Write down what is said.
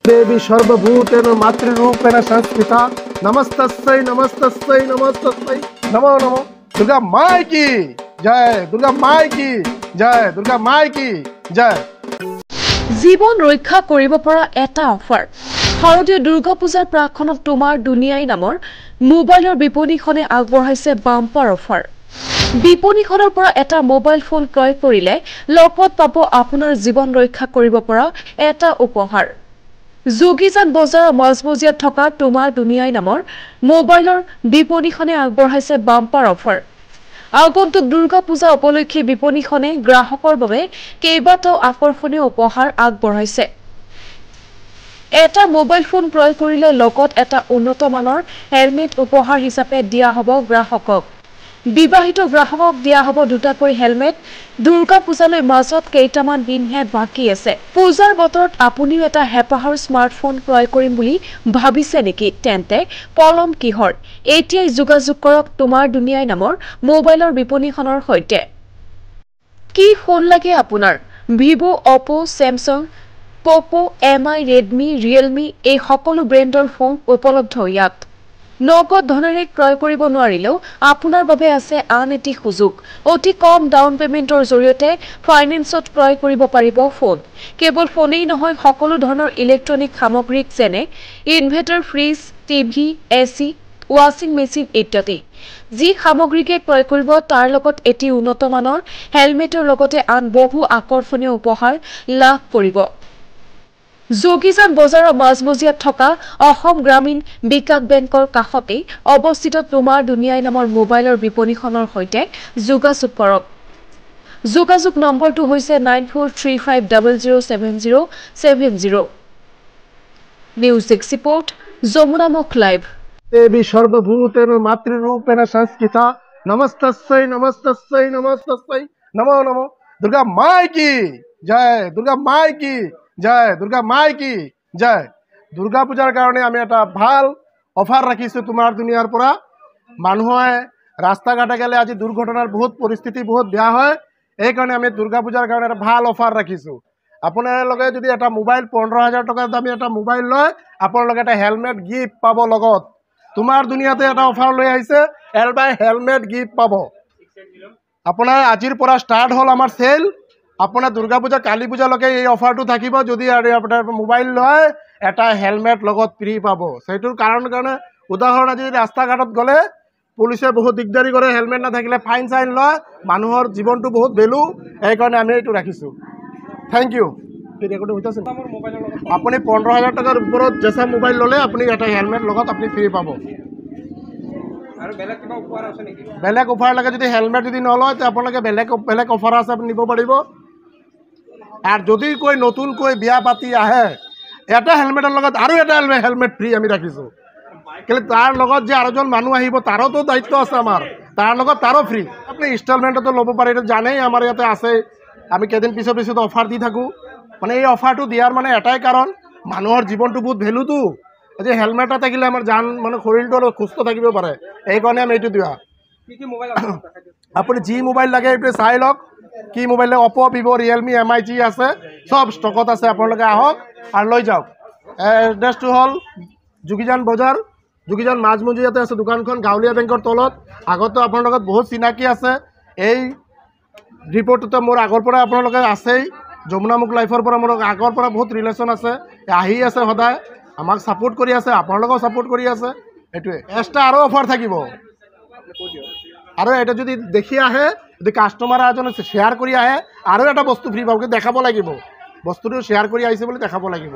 देवी सर्वभूतेन मातृरूपेण संस्कृता नमस्तस्यै नमस्तस्यै नमस्तस्यै नमो नमो दुर्गा माई की जय दुर्गा माई की जय दुर्गा माई की जय। जीवन रक्षा কৰিব পৰা এটা অফাৰ শাৰদীয় দুৰ্গা পূজাৰ প্ৰাকখনত তোমাৰ দুনিয়াই নামৰ মোবাইলৰ বিপণীখনে আগবঢ়াইছে বাম্পাৰ অফাৰ। বিপণীখনৰ পৰা এটা মোবাইল ফোন ক্ৰয় কৰিলে লগত পাব আপোনাৰ জীৱন ৰক্ষা কৰিব পৰা এটা উপহাৰ। যোগীজান বজাৰৰ মাজমজিয়াত থকা তোমাৰ দুনিয়াই নামৰ মোবাইলৰ বিপণীখনে আগবঢ়াইছে বাম্পাৰ অফাৰ। আগন্তুক দুৰ্গা পূজা উপলক্ষে বিপণীখনে গ্ৰাহকৰ বাবে কেইবাটাও আকৰ্ষণীয় উপহাৰ আগবঢ়াইছে। এটা মোবাইল ফোন ক্ৰয় কৰিলে লগত এটা উন্নত মানৰ হেলমেট উপহাৰ হিচাপে দিয়া হ'ব গ্ৰাহকক। বিবাহিত গ্ৰাহকক দিয়া হ'ব দুটাকৈ হেলমেট। দুৰ্গা পূজালৈ মাজত কেইটামান দিনহে বাকী আছে। পূজাৰ বতৰত আপুনিও এটা হেপাহৰ স্মাৰ্টফোন ক্ৰয় কৰিম বুলি ভাবিছে নেকি? তেন্তে পলম কিহৰ? এতিয়াই যোগাযোগ কৰক তোমাৰ দুনিয়াই নামৰ মোবাইলৰ বিপণীখনৰ সৈতে। কি ফোন লাগে আপোনাৰ? ভিভো, অপো, স্যামসাং, পোকো, এমআই, ৰেডমি, ৰিয়েলমি এই সকলো ব্ৰেণ্ডৰ ফোন উপলব্ধ ইয়াত। নগদ ধনেৰে ক্ৰয় কৰিব নোৱাৰিলেও আপোনাৰ বাবে আছে আন এটি সুযোগ। অতি কম ডাউন পেমেণ্টৰ জৰিয়তে ফাইনেন্সত ক্ৰয় কৰিব পাৰিব ফোন। কেৱল ফোনেই নহয়, সকলো ধৰণৰ ইলেক্ট্ৰনিক সামগ্ৰী যেনে ইনভাৰ্টাৰ, ফ্ৰিজ, টিভি, এচি, ৱাশ্বিং মেচিন ইত্যাদি। যি সামগ্ৰীকে ক্ৰয় কৰিব তাৰ লগত এটি উন্নত মানৰ হেলমেটৰ লগতে আন বহু আকৰ্ষণীয় উপহাৰ লাভ কৰিব। যোগীজান বজাৰৰ মাজমজিয়াত থকা অসম গ্ৰামীণ বিকাশ বেংকৰ কাষতেই অৱস্থিত তোমাৰ দুনিয়াই নামৰ মোবাইলৰ বিপণীখনৰ সৈতে যোগাযোগ কৰক। যোগাযোগ নম্বৰটো হৈছে 9435007070। মিউজিক ৰিপৰ্ট যমুনা মুখ লাইভ। देवी सर्वभूतेन मातृरूपेण संस्कृता नमस्तस्यै नमस्तस्यै नमस्तस्यै नमो नमो दुर्गा माई की जय दुर्गा माई की जय दुर्गा माई की जय। दुर्गा पूजार কাৰণে আমি এটা ভাল অফাৰ ৰাখিছোঁ তোমাৰ দুনিয়াৰ পৰা। মানুহে ৰাস্তা ঘাটে গেলে আজি দুৰ্ঘটনাৰ বহুত পৰিস্থিতি বহুত বেয়া হয়, এইকাৰণে আমি দুৰ্গা পূজাৰ কাৰণে এটা ভাল অফাৰ ৰাখিছোঁ। আপোনালোকে যদি এটা মোবাইল 15,000 টকাৰ দামী এটা মোবাইল লয়, আপোনালোকে এটা হেলমেট গিফ্ট পাব লগত। তোমাৰ দুনিয়াতে এটা অফাৰ লৈ আহিছে, হেলমেট গিফ্ট পাব। আপোনাৰ আজিৰ পৰা ষ্টাৰ্ট হ'ল আমাৰ চেল। আপোনাৰ দুৰ্গা পূজা কালী পূজালৈকে এই অফাৰটো থাকিব। যদি আপোনাৰ মোবাইল লয় এটা হেলমেট লগত ফ্ৰী পাব। সেইটোৰ কাৰণে উদাহৰণ, আজি ৰাস্তা ঘাটত গ'লে পুলিচে বহুত দিগদাৰি কৰে, হেলমেট নাথাকিলে ফাইন চাইন লয়, মানুহৰ জীৱনটো বহুত ভেলু, সেইকাৰণে আমি এইটো ৰাখিছোঁ। Thank you. আপুনি 15,000 টকাৰ ওপৰত যেচা মোবাইল ল'লে আপুনি এটা হেলমেট লগত আপুনি ফ্ৰী পাব। বেলেগ অফাৰ লাগে যদি হেলমেট যদি নলয় তে আপোনালোকে বেলেগ অফাৰ আছে, আপুনি নিব পাৰিব। আৰু যদি কৈ নতুনকৈ বিয়া পাতি আহে এটা হেলমেটৰ লগত আৰু এটা হেলমেট ফ্ৰী আমি ৰাখিছোঁ। কেলৈ তাৰ লগত যে আৰু এজন মানুহ আহিব তাৰোতো দায়িত্ব আছে আমাৰ, তাৰ লগত তাৰো ফ্ৰী। আপুনি ইনষ্টলমেণ্টতো ল'ব পাৰে, এইটো জানেই আমাৰ ইয়াতে আছে। আমি কেইদিন পিছত অফাৰ দি থাকোঁ। মানে এই অফাৰটো দিয়াৰ মানে এটাই কাৰণ, মানুহৰ জীৱনটো বহুত ভেলুটো। যে হেলমেট এটা থাকিলে আমাৰ জান মানে শৰীৰটো অলপ সুস্থ থাকিব পাৰে, এইকাৰণে আমি এইটো দিয়া। আপুনি যি মোবাইল লাগে এইটোৱে চাই লওক, কি মোবাইল লাগে। অপো, ভিভো, ৰিয়েলমি, এমআই যি আছে চব ষ্টকত আছে। আপোনালোকে আহক আৰু লৈ যাওক। এড্ৰেছটো হ'ল যোগীজান বজাৰ, যোগীজান মাজমজিয়াতে আছে দোকানখন, গাঁৱলীয়া বেংকৰ তলত। আগতো আপোনাৰ লগত বহুত চিনাকি আছে। এই ৰিপৰ্টটোতে মোৰ আগৰ পৰা আপোনালোকে আছেই। যমুনা মুখ লাইফৰ পৰা মোৰ আগৰ পৰা বহুত ৰিলেশ্যন আছে, আহি আছে সদায়, আমাক ছাপোৰ্ট কৰি আছে, আপোনালোকেও ছাপোৰ্ট কৰি আছে। এইটোৱে এক্সট্ৰা আৰু অফাৰ থাকিব। আৰু এটা যদি দেখি আহে, যদি কাষ্টমাৰ এজনে শ্বেয়াৰ কৰি আহে আৰু এটা বস্তু ফ্ৰী পাব। কিন্তু দেখাব লাগিব বস্তুটো শ্বেয়াৰ কৰি আহিছে বুলি দেখাব লাগিব।